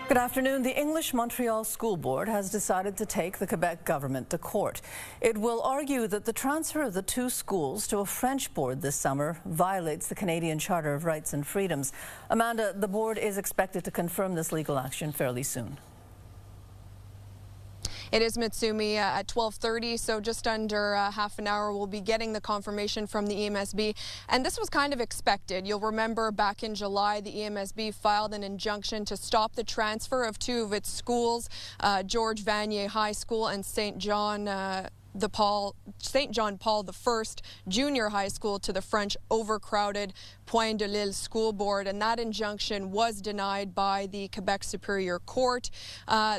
Good afternoon. The English Montreal School Board has decided to take the Quebec government to court. It will argue that the transfer of the two schools to a French board this summer violates the Canadian Charter of Rights and Freedoms. Amanda, the board is expected to confirm this legal action fairly soon. It is, Mitsumi, at 12:30, so just under half an hour we'll be getting the confirmation from the EMSB. And this was kind of expected. You'll remember back in July, the EMSB filed an injunction to stop the transfer of two of its schools, George Vanier High School and St. John Paul I Junior High School to the French overcrowded Pointe de l'Île School Board, and that injunction was denied by the Quebec Superior Court.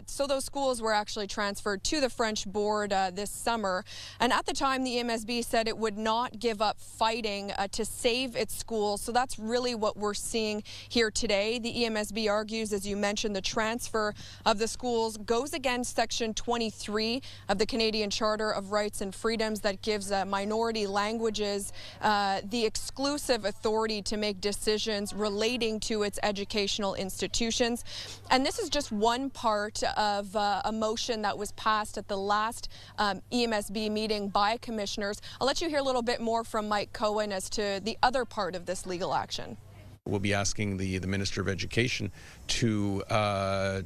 So those schools were actually transferred to the French board this summer. And at the time, the EMSB said it would not give up fighting to save its schools. So that's really what we're seeing here today. The EMSB argues, as you mentioned, the transfer of the schools goes against Section 23 of the Canadian Charter of Rights and Freedoms that gives minority languages the exclusive authority to make decisions relating to its educational institutions. And this is just one part of a motion that was passed at the last EMSB meeting by commissioners. I'll let you hear a little bit more from Mike Cohen as to the other part of this legal action. We'll be asking the Minister of Education to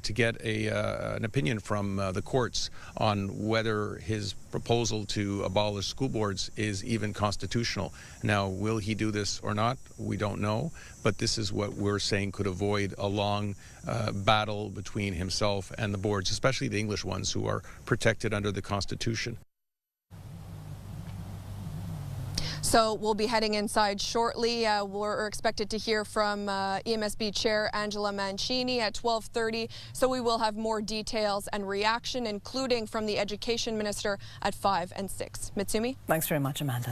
get an opinion from the courts on whether his proposal to abolish school boards is even constitutional. Now, will he do this or not? We don't know, but this is what we're saying could avoid a long battle between himself and the boards, especially the English ones who are protected under the Constitution. So we'll be heading inside shortly. We're expected to hear from EMSB Chair Angela Mancini at 12:30. So we will have more details and reaction, including from the Education Minister at 5 and 6. Mitsumi? Thanks very much, Amanda.